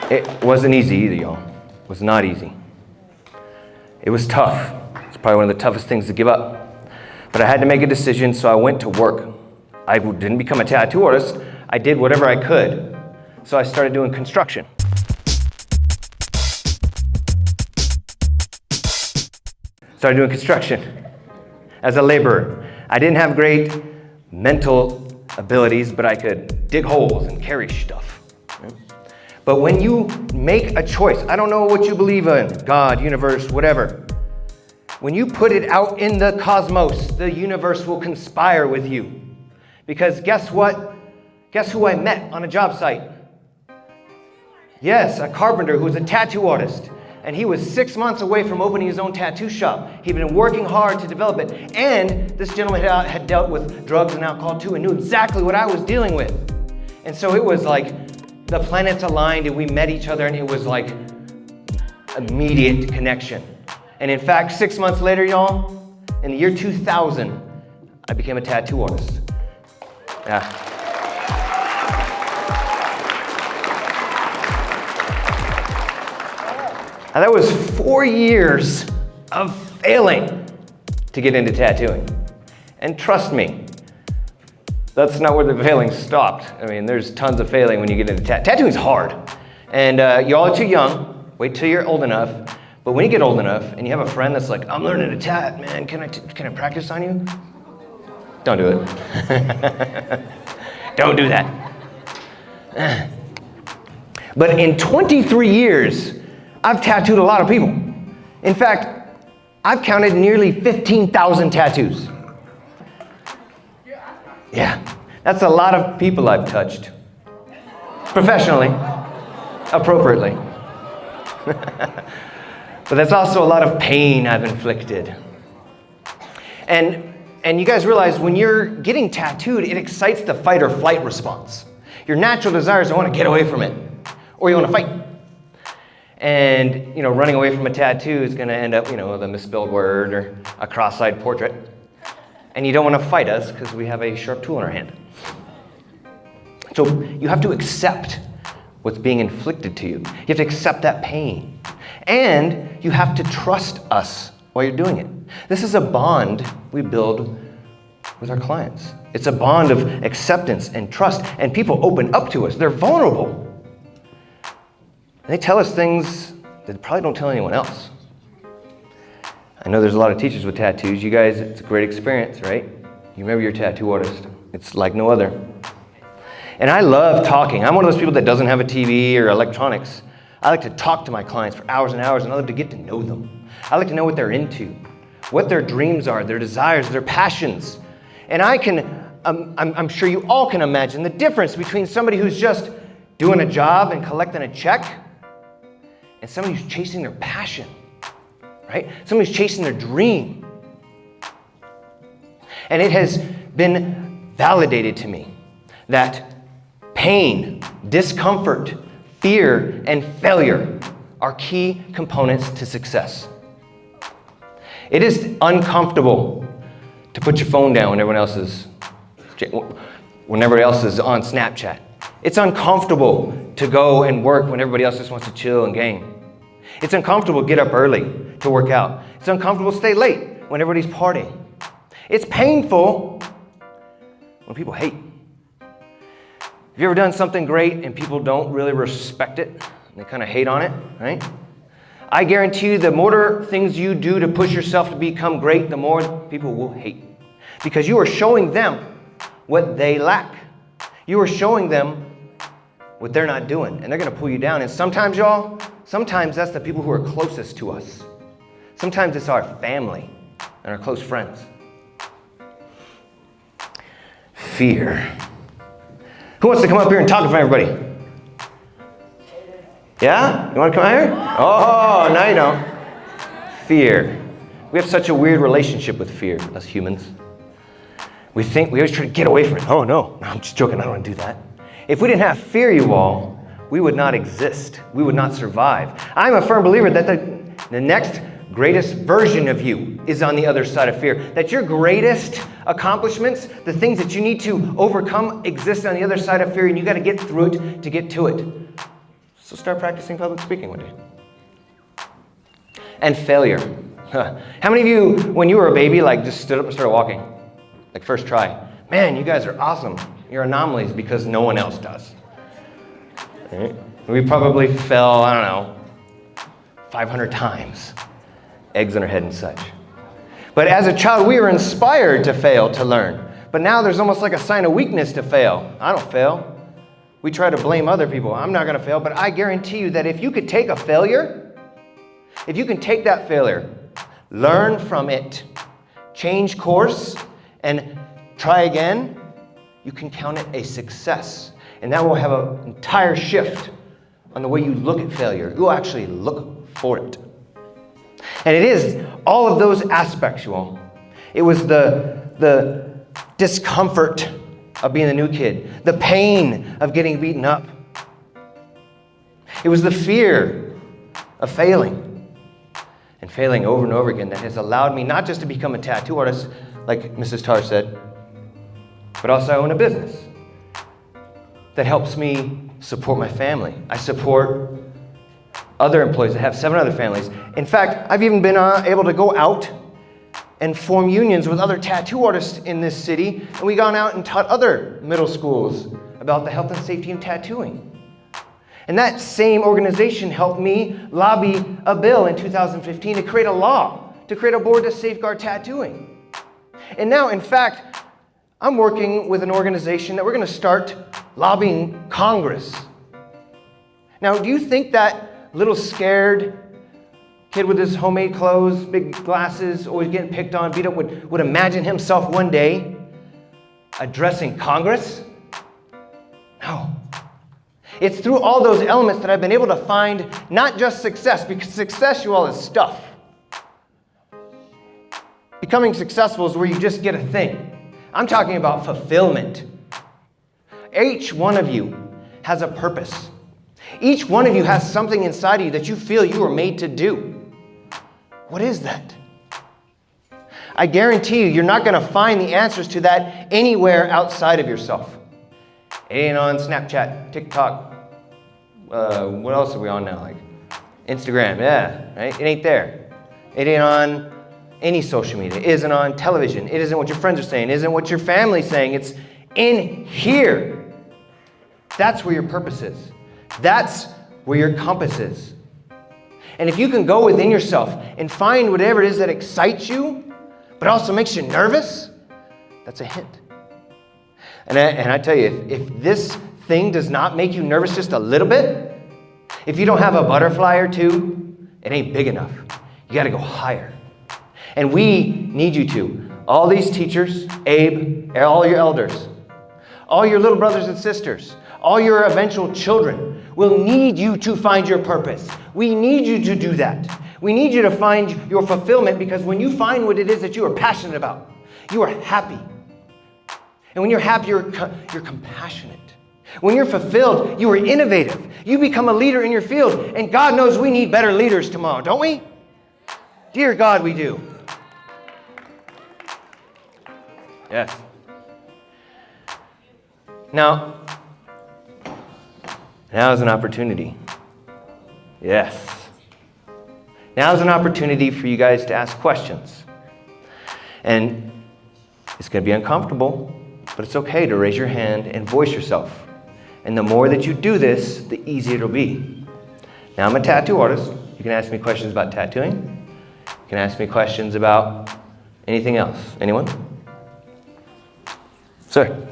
It wasn't easy either, y'all. It was not easy. It was tough. It's probably one of the toughest things to give up. But I had to make a decision, so I went to work. I didn't become a tattoo artist. I did whatever I could. So I started doing construction. Started doing construction as a laborer. I didn't have great mental abilities, but I could dig holes and carry stuff. But when you make a choice, I don't know what you believe in, God, universe, whatever. When you put it out in the cosmos, the universe will conspire with you. Because guess what? Guess who I met on a job site? Yes, a carpenter who was a tattoo artist. And he was 6 months away from opening his own tattoo shop. He'd been working hard to develop it. And this gentleman had dealt with drugs and alcohol too and knew exactly what I was dealing with. And so it was like the planets aligned and we met each other and it was like immediate connection. And in fact, 6 months later, y'all, in the year 2000, I became a tattoo artist. Yeah. Now, that was 4 years of failing to get into tattooing. And trust me, that's not where the failing stopped. I mean, there's tons of failing when you get into tattooing's hard. And y'all are too young. Wait till you're old enough. But when you get old enough and you have a friend that's like, I'm learning to tat, man, can I practice on you? Don't do it. Don't do that. But in 23 years, I've tattooed a lot of people. In fact, I've counted nearly 15,000 tattoos. Yeah, that's a lot of people I've touched. Professionally, appropriately. But that's also a lot of pain I've inflicted. And you guys realize when you're getting tattooed, it excites the fight or flight response. Your natural desire is to want to get away from it, or you want to fight. And, running away from a tattoo is going to end up, with a misspelled word or a cross-eyed portrait. And you don't want to fight us because we have a sharp tool in our hand. So you have to accept what's being inflicted to you. You have to accept that pain. And you have to trust us while you're doing it. This is a bond we build with our clients. It's a bond of acceptance and trust. And people open up to us. They're vulnerable. And they tell us things that they probably don't tell anyone else. I know there's a lot of teachers with tattoos. You guys, it's a great experience, right? You remember your tattoo artist. It's like no other. And I love talking. I'm one of those people that doesn't have a TV or electronics. I like to talk to my clients for hours and hours, and I love to get to know them. I like to know what they're into, what their dreams are, their desires, their passions. And I'm sure you all can imagine the difference between somebody who's just doing a job and collecting a check and somebody who's chasing their passion, right? Somebody who's chasing their dream. And it has been validated to me that pain, discomfort, fear, and failure are key components to success. It is uncomfortable to put your phone down when everybody else is on Snapchat. It's uncomfortable to go and work when everybody else just wants to chill and game. It's uncomfortable to get up early to work out. It's uncomfortable to stay late when everybody's partying. It's painful when people hate. Have you ever done something great and people don't really respect it? They kind of hate on it, right? I guarantee you the more things you do to push yourself to become great, the more people will hate. Because you are showing them what they lack. You are showing them what they're not doing, and they're going to pull you down. And sometimes, y'all, that's the people who are closest to us. Sometimes it's our family and our close friends. Fear. Who wants to come up here and talk in front of everybody? Yeah? You want to come out here? Oh, now you know. Fear. We have such a weird relationship with fear, us humans. We always try to get away from it. Oh, no, I'm just joking. I don't want to do that. If we didn't have fear, you all, we would not exist. We would not survive. I'm a firm believer that the next greatest version of you is on the other side of fear. That your greatest accomplishments, the things that you need to overcome, exist on the other side of fear, and you got to get through it to get to it. So start practicing public speaking one day. And failure. How many of you, when you were a baby, like just stood up and started walking? Like first try. Man, you guys are awesome. You're anomalies because no one else does. Right? We probably fell, 500 times. Eggs on our head and such. But as a child, we were inspired to fail, to learn. But now there's almost like a sign of weakness to fail. I don't fail. We try to blame other people. I'm not going to fail, but I guarantee you that if you could take a failure, if you can take that failure, learn from it, change course, and try again, you can count it a success. And that will have an entire shift on the way you look at failure. You'll actually look for it. And it is all of those aspects, you all. It was the discomfort of being the new kid, the pain of getting beaten up. It was the fear of failing and failing over and over again that has allowed me not just to become a tattoo artist, like Mrs. Tar said, but also I own a business that helps me support my family. I support other employees. I have 7 other families. In fact, I've even been able to go out and form unions with other tattoo artists in this city, and we've gone out and taught other middle schools about the health and safety of tattooing. And that same organization helped me lobby a bill in 2015 to create a law, to create a board to safeguard tattooing. And now, in fact, I'm working with an organization that we're going to start lobbying Congress. Now, do you think that little scared kid with his homemade clothes, big glasses, always getting picked on, beat up, would imagine himself one day addressing Congress? No. It's through all those elements that I've been able to find not just success, because success, you all, is stuff. Becoming successful is where you just get a thing. I'm talking about fulfillment. Each one of you has a purpose. Each one of you has something inside of you that you feel you were made to do. What is that? I guarantee you, you're not going to find the answers to that anywhere outside of yourself. It ain't on Snapchat, TikTok, what else are we on now? Like Instagram, yeah, right? It ain't there. It ain't on any social media. It isn't on television. It isn't what your friends are saying. It isn't what your family's saying. It's in here. That's where your purpose is. That's where your compass is. And if you can go within yourself and find whatever it is that excites you, but also makes you nervous, that's a hint. And I tell you, if this thing does not make you nervous just a little bit, if you don't have a butterfly or two, it ain't big enough. You got to go higher. And we need you to. All these teachers, Abe, all your elders, all your little brothers and sisters, all your eventual children will need you to find your purpose. We need you to do that. We need you to find your fulfillment, because when you find what it is that you are passionate about, you are happy. And when you're happy, you're compassionate. When you're fulfilled, you are innovative. You become a leader in your field. And God knows we need better leaders tomorrow, don't we? Dear God, we do. Yes. Now is an opportunity. Yes. Now is an opportunity for you guys to ask questions. And it's going to be uncomfortable, but it's okay to raise your hand and voice yourself. And the more that you do this, the easier it'll be. Now, I'm a tattoo artist. You can ask me questions about tattooing. You can ask me questions about anything else. Anyone? Sir?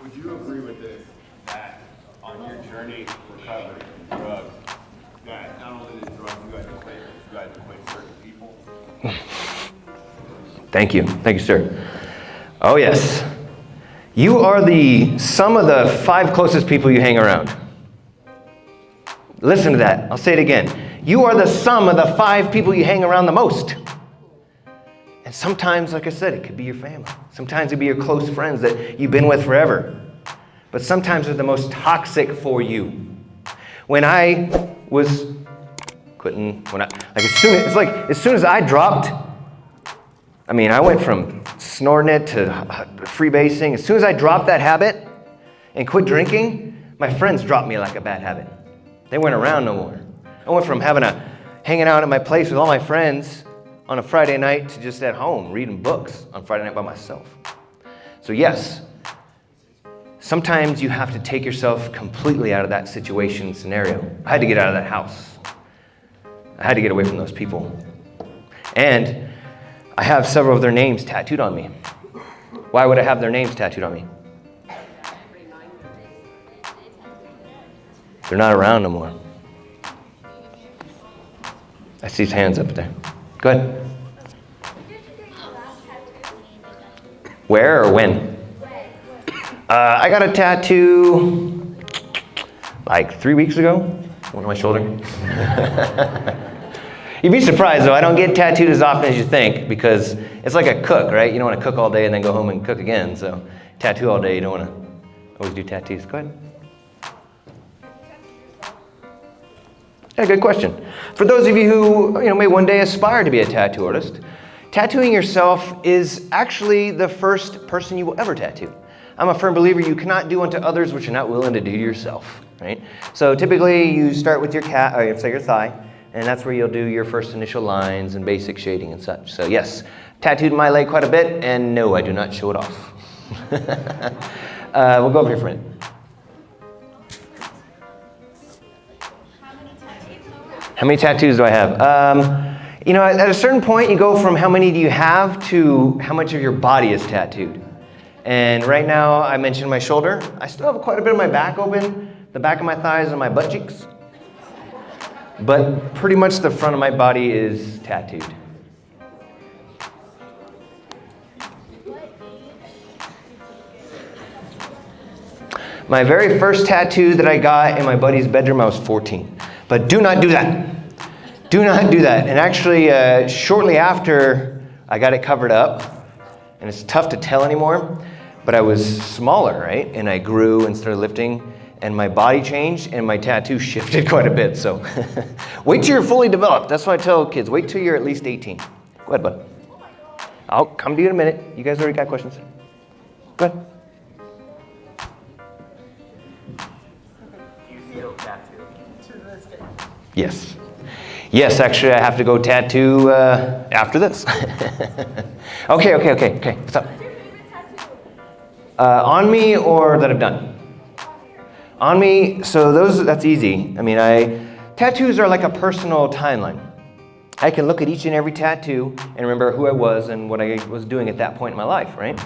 Would you agree with this, that on your journey to recovery from drugs, that not only the drugs you guys quit, you guys quit certain people? Thank you. Thank you, sir. Oh, yes. You are the sum of the 5 closest people you hang around. Listen to that. I'll say it again. You are the sum of the 5 people you hang around the most. And sometimes, like I said, it could be your family. Sometimes it could be your close friends that you've been with forever. But sometimes they're the most toxic for you. When I was quitting, as soon as I dropped, I went from snorting it to freebasing. As soon as I dropped that habit and quit drinking, my friends dropped me like a bad habit. They weren't around no more. I went from hanging out at my place with all my friends on a Friday night to just at home reading books on Friday night by myself. So yes, sometimes you have to take yourself completely out of that situation scenario. I had to get out of that house. I had to get away from those people. And I have several of their names tattooed on me. Why would I have their names tattooed on me? They're not around no more. I see his hands up there. Go ahead. Where or when? I got a tattoo like 3 weeks ago, one on my shoulder. You'd be surprised though, I don't get tattooed as often as you think because it's like a cook, right? You don't want to cook all day and then go home and cook again. So tattoo all day, you don't want to always do tattoos. Go ahead. Yeah, good question. For those of you who may one day aspire to be a tattoo artist, tattooing yourself is actually the first person you will ever tattoo. I'm a firm believer you cannot do unto others what you're not willing to do to yourself, right? So typically you start with your your thigh, and that's where you'll do your first initial lines and basic shading and such. So yes, tattooed my leg quite a bit, and no, I do not show it off. We'll go over here for a minute. How many tattoos do I have? At a certain point, you go from how many do you have to how much of your body is tattooed. And right now, I mentioned my shoulder. I still have quite a bit of my back open, the back of my thighs and my butt cheeks. But pretty much the front of my body is tattooed. My very first tattoo that I got in my buddy's bedroom, I was 14. But do not do that. Do not do that. And actually, shortly after, I got it covered up. And it's tough to tell anymore. But I was smaller, right? And I grew and started lifting. And my body changed and my tattoo shifted quite a bit. So wait till you're fully developed. That's what I tell kids. Wait till you're at least 18. Go ahead, bud. I'll come to you in a minute. You guys already got questions? Go ahead. Yes. Yes, actually, I have to go tattoo after this. Okay. What's up? On me or that I've done? On me, so that's easy. Tattoos are like a personal timeline. I can look at each and every tattoo and remember who I was and what I was doing at that point in my life, right?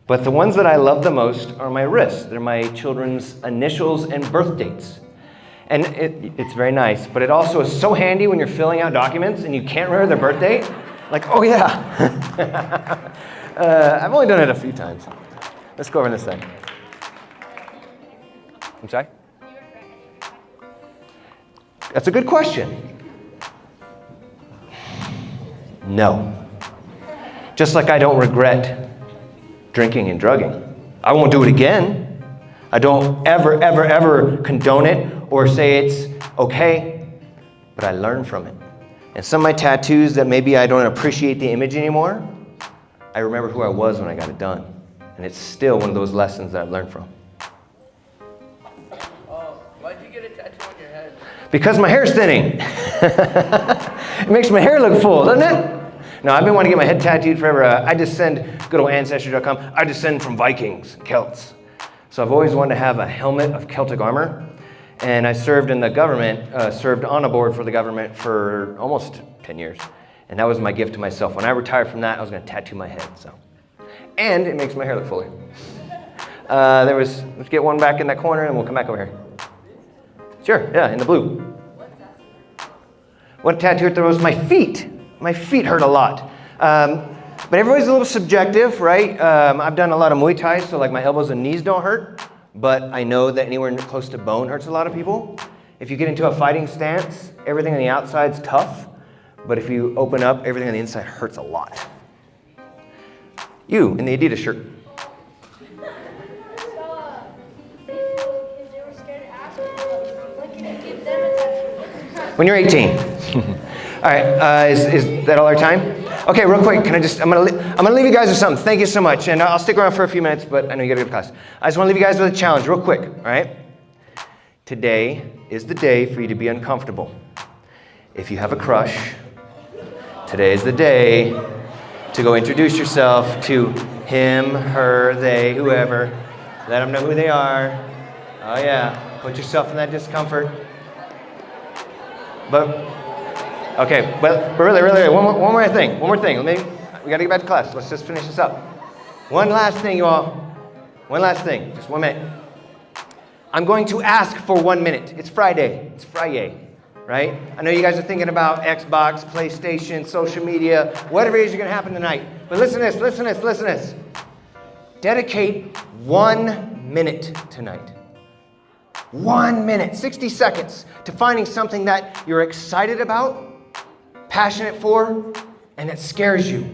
But the ones that I love the most are my wrists. They're my children's initials and birth dates. And it's very nice, but it also is so handy when you're filling out documents and you can't remember their birth date. Like, oh yeah. I've only done it a few times. Let's go over this thing. I'm sorry? That's a good question. No. Just like I don't regret drinking and drugging. I won't do it again. I don't ever condone it or say it's okay, but I learn from it. And some of my tattoos that maybe I don't appreciate the image anymore, I remember who I was when I got it done. And it's still one of those lessons that I've learned from. Why'd you get a tattoo on your head? Because my hair's thinning. It makes my hair look full, doesn't it? No, I've been wanting to get my head tattooed forever. I descend, good old Ancestry.com, I descend from Vikings, Celts. So I've always wanted to have a helmet of Celtic armor. And I served in the government, served on a board for the government for almost 10 years. And that was my gift to myself. When I retired from that, I was going to tattoo my head. And it makes my hair look fuller. Let's get one back in that corner and we'll come back over here. Sure, yeah, in the blue. What tattoo hurt the most? My feet. My feet hurt a lot. But everybody's a little subjective, right? I've done a lot of Muay Thai, so like my elbows and knees don't hurt. But I know that anywhere close to bone hurts a lot of people. If you get into a fighting stance, everything on the outside's tough. But if you open up, everything on the inside hurts a lot. You, in the Adidas shirt. When you're 18. All right, is that all our time? Okay, real quick, I'm gonna leave you guys with something. Thank you so much, and I'll stick around for a few minutes, but I know you gotta go to class. I just wanna leave you guys with a challenge real quick, all right? Today is the day for you to be uncomfortable. If you have a crush, today is the day to go introduce yourself to him, her, they, whoever. Let them know who they are. Oh yeah, put yourself in that discomfort. But really, one more thing. We gotta get back to class. Let's just finish this up. One last thing, you all. One last thing, just 1 minute. I'm going to ask for 1 minute. It's Friday, right? I know you guys are thinking about Xbox, PlayStation, social media, whatever it is you're gonna happen tonight. But listen to this. Dedicate 1 minute tonight. 1 minute, 60 seconds to finding something that you're excited about, passionate for, and that scares you.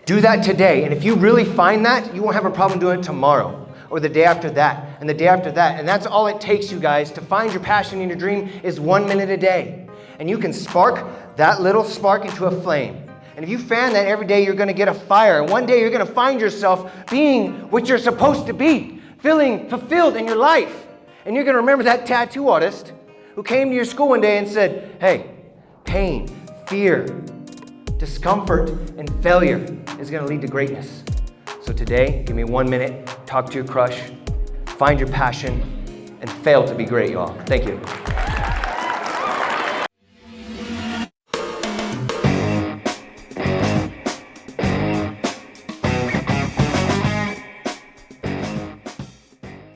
Do that today, and if you really find that, you won't have a problem doing it tomorrow, or the day after that, and the day after that. And that's all it takes, you guys, to find your passion and your dream is 1 minute a day. And you can spark that little spark into a flame. And if you fan that every day, you're gonna get a fire. And one day you're gonna find yourself being what you're supposed to be, feeling fulfilled in your life. And you're gonna remember that tattoo artist who came to your school one day and said, hey, pain, fear, discomfort, and failure is gonna lead to greatness. So today, give me 1 minute, talk to your crush, find your passion, and fail to be great, y'all. Thank you.